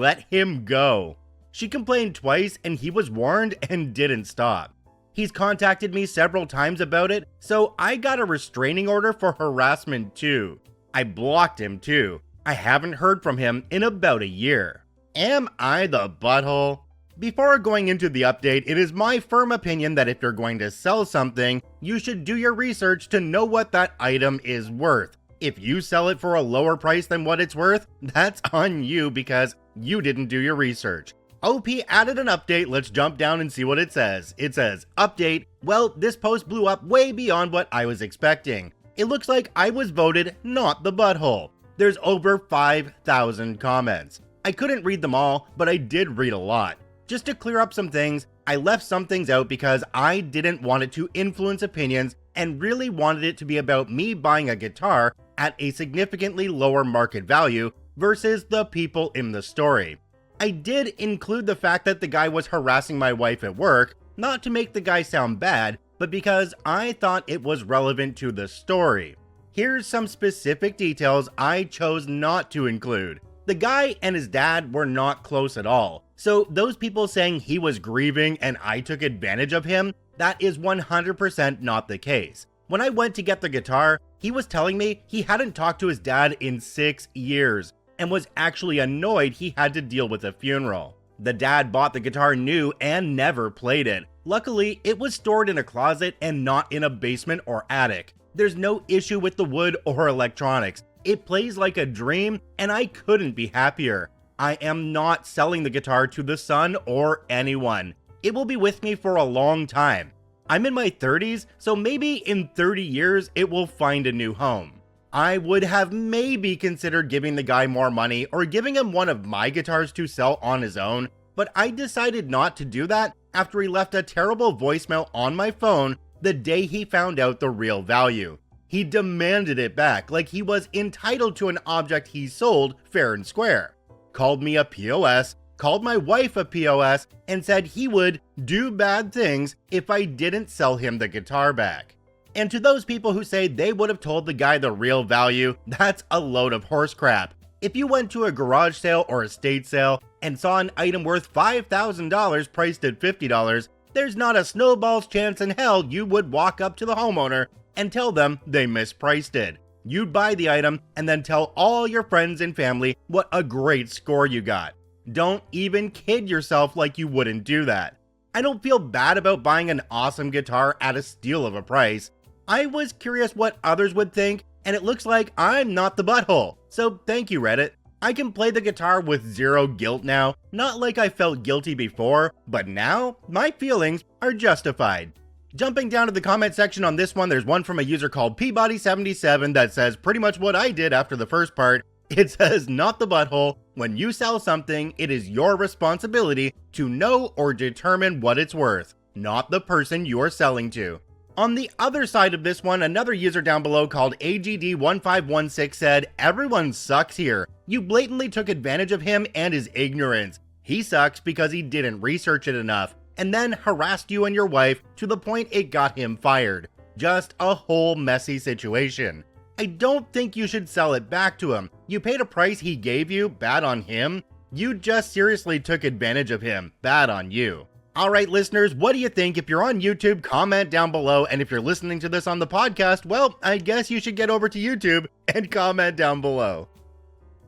Let him go. She complained twice and he was warned and didn't stop. He's contacted me several times about it, so I got a restraining order for harassment too. I blocked him too. I haven't heard from him in about a year. Am I the butthole? Before going into the update, it is my firm opinion that if you're going to sell something, you should do your research to know what that item is worth. If you sell it for a lower price than what it's worth, that's on you because you didn't do your research. OP added an update. Let's jump down and see what it says. It says, update. Well, this post blew up way beyond what I was expecting. It looks like I was voted not the butthole. There's over 5,000 comments. I couldn't read them all, but I did read a lot. Just to clear up some things, I left some things out because I didn't want it to influence opinions and really wanted it to be about me buying a guitar at a significantly lower market value versus the people in the story. I did include the fact that the guy was harassing my wife at work, not to make the guy sound bad, but because I thought it was relevant to the story. Here's some specific details I chose not to include. The guy and his dad were not close at all, so those people saying he was grieving and I took advantage of him, that is 100% not the case. When I went to get the guitar, he was telling me he hadn't talked to his dad in 6 years and was actually annoyed he had to deal with a funeral. The dad bought the guitar new and never played it. Luckily, it was stored in a closet and not in a basement or attic. There's no issue with the wood or electronics. It plays like a dream and I couldn't be happier. I am not selling the guitar to the son or anyone. It will be with me for a long time. I'm in my 30s, so maybe in 30 years it will find a new home. I would have maybe considered giving the guy more money or giving him one of my guitars to sell on his own, but I decided not to do that after he left a terrible voicemail on my phone the day he found out the real value. He demanded it back like he was entitled to an object he sold fair and square. Called me a POS, called my wife a POS, and said he would do bad things if I didn't sell him the guitar back. And to those people who say they would have told the guy the real value, that's a load of horse crap. If you went to a garage sale or estate sale and saw an item worth $5,000 priced at $50, there's not a snowball's chance in hell you would walk up to the homeowner and tell them they mispriced it. You'd buy the item and then tell all your friends and family what a great score you got. Don't even kid yourself like you wouldn't do that. I don't feel bad about buying an awesome guitar at a steal of a price. I was curious what others would think, and it looks like I'm not the butthole. So thank you, Reddit. I can play the guitar with zero guilt now, not like I felt guilty before, but now my feelings are justified. Jumping down to the comment section on this one, there's one from a user called Peabody77 that says pretty much what I did after the first part. It says, not the butthole. When you sell something, it is your responsibility to know or determine what it's worth, not the person you are selling to. On the other side of this one, another user down below called AGD1516 said, everyone sucks here. You blatantly took advantage of him and his ignorance. He sucks because he didn't research it enough, and then harassed you and your wife to the point it got him fired. Just a whole messy situation. I don't think you should sell it back to him. You paid a price he gave you, bad on him. You just seriously took advantage of him, bad on you. Alright listeners, what do you think? If you're on YouTube, comment down below, and if you're listening to this on the podcast, well, I guess you should get over to YouTube and comment down below.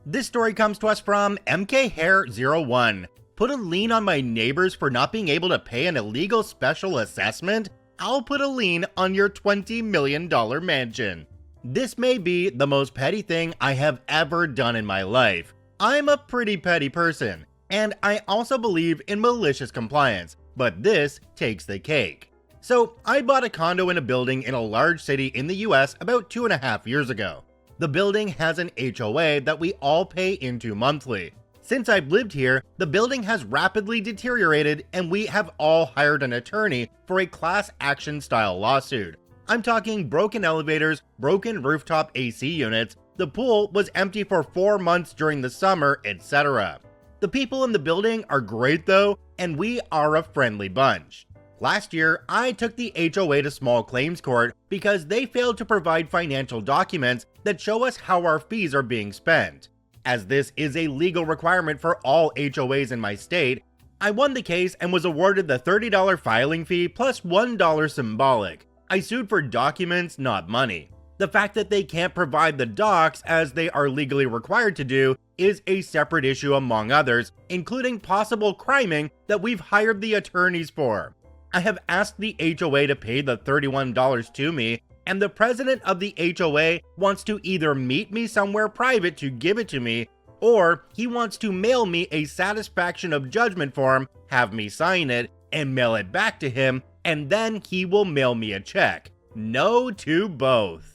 This story comes to us from MKHair01. Put a lien on my neighbors for not being able to pay an illegal special assessment? I'll put a lien on your $20 million mansion. This may be the most petty thing I have ever done in my life. I'm a pretty petty person, and I also believe in malicious compliance, but this takes the cake. So I bought a condo in a building in a large city in the US about 2.5 years ago. The building has an HOA that we all pay into monthly. Since I've lived here, the building has rapidly deteriorated and we have all hired an attorney for a class action style lawsuit. I'm talking broken elevators, broken rooftop AC units, the pool was empty for 4 months during the summer, etc. The people in the building are great though, and we are a friendly bunch. Last year, I took the HOA to small claims court because they failed to provide financial documents that show us how our fees are being spent. As this is a legal requirement for all HOAs in my state, I won the case and was awarded the $30 filing fee plus $1 symbolic. I sued for documents, not money. The fact that they can't provide the docs as they are legally required to do is a separate issue among others, including possible criming that we've hired the attorneys for. I have asked the HOA to pay the $31 to me, and the president of the HOA wants to either meet me somewhere private to give it to me, or he wants to mail me a satisfaction of judgment form, have me sign it, and mail it back to him, and then he will mail me a check. No to both.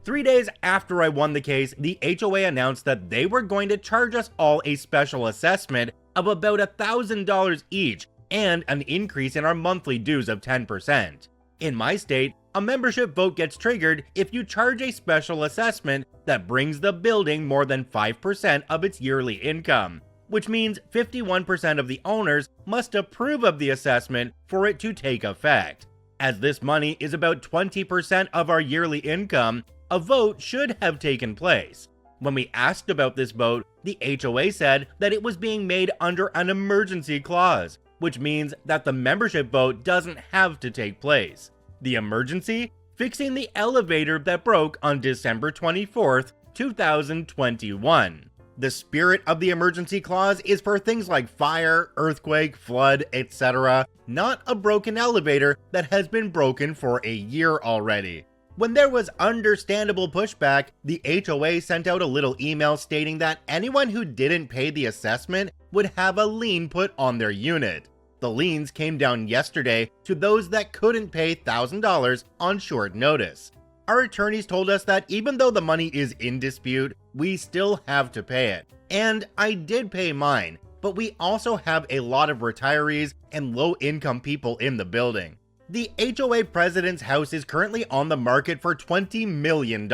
3 days after I won the case, the HOA announced that they were going to charge us all a special assessment of about $1,000 each and an increase in our monthly dues of 10%. In my state, a membership vote gets triggered if you charge a special assessment that brings the building more than 5% of its yearly income, which means 51% of the owners must approve of the assessment for it to take effect. As this money is about 20% of our yearly income, a vote should have taken place. When we asked about this vote, the HOA said that it was being made under an emergency clause, which means that the membership vote doesn't have to take place. The emergency? Fixing the elevator that broke on December 24th, 2021. The spirit of the emergency clause is for things like fire, earthquake, flood, etc., not a broken elevator that has been broken for a year already. When there was understandable pushback, the HOA sent out a little email stating that anyone who didn't pay the assessment would have a lien put on their unit. The liens came down yesterday to those that couldn't pay $1,000 on short notice. Our attorneys told us that even though the money is in dispute, we still have to pay it. And I did pay mine, but we also have a lot of retirees and low-income people in the building. The HOA president's house is currently on the market for $20 million.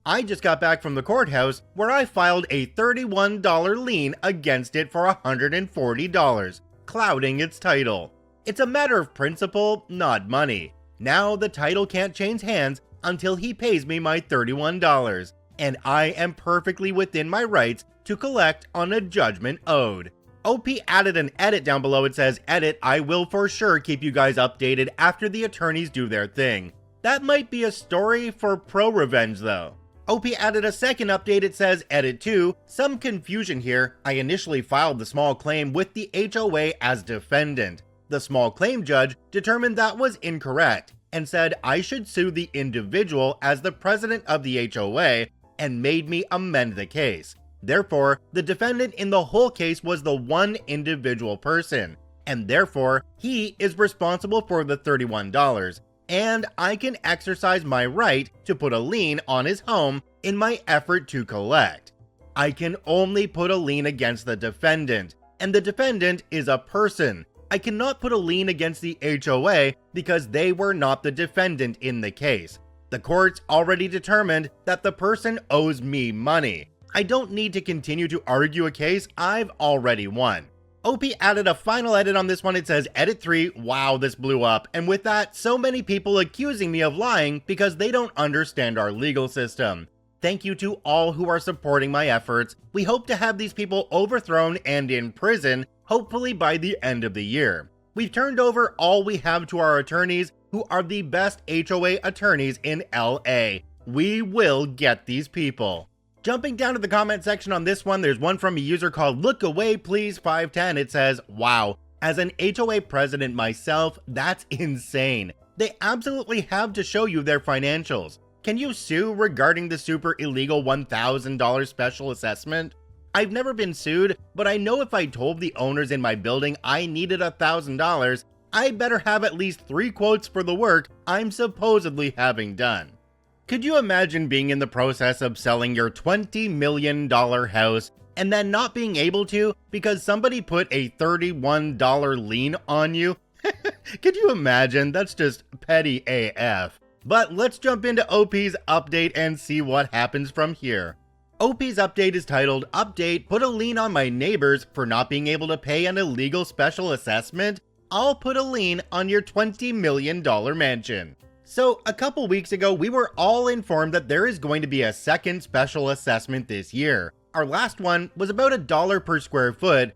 I just got back from the courthouse where I filed a $31 lien against it for $140, clouding its title. It's a matter of principle, not money. Now the title can't change hands until he pays me my $31, and I am perfectly within my rights to collect on a judgment owed. OP added an edit down below. It says, "Edit, I will for sure keep you guys updated after the attorneys do their thing." That might be a story for pro revenge though. OP added a second update. It says, "Edit 2, some confusion here. I initially filed the small claim with the HOA as defendant. The small claim judge determined that was incorrect and said I should sue the individual as the president of the HOA and made me amend the case. Therefore, the defendant in the whole case was the one individual person, and therefore, he is responsible for the $31, and I can exercise my right to put a lien on his home in my effort to collect. I can only put a lien against the defendant, and the defendant is a person. I cannot put a lien against the HOA because they were not the defendant in the case. The courts already determined that the person owes me money. I don't need to continue to argue a case I've already won." OP added a final edit on this one. It says, "Edit 3, wow, this blew up. And with that, so many people accusing me of lying because they don't understand our legal system. Thank you to all who are supporting my efforts. We hope to have these people overthrown and in prison, hopefully by the end of the year. We've turned over all we have to our attorneys, who are the best HOA attorneys in LA. We will get these people." Jumping down to the comment section on this one, there's one from a user called Look Away Please 510. It says, "Wow, as an HOA president myself, that's insane. They absolutely have to show you their financials. Can you sue regarding the super illegal $1,000 special assessment? I've never been sued, but I know if I told the owners in my building I needed $1,000, I better have at least 3 quotes for the work I'm supposedly having done." Could you imagine being in the process of selling your $20 million house and then not being able to because somebody put a $31 lien on you? Could you imagine? That's just petty AF. But let's jump into OP's update and see what happens from here. OP's update is titled, "Update, put a lien on my neighbors for not being able to pay an illegal special assessment. I'll put a lien on your $20 million mansion." So a couple weeks ago, we were all informed that there is going to be a second special assessment this year. Our last one was about $1 per square foot,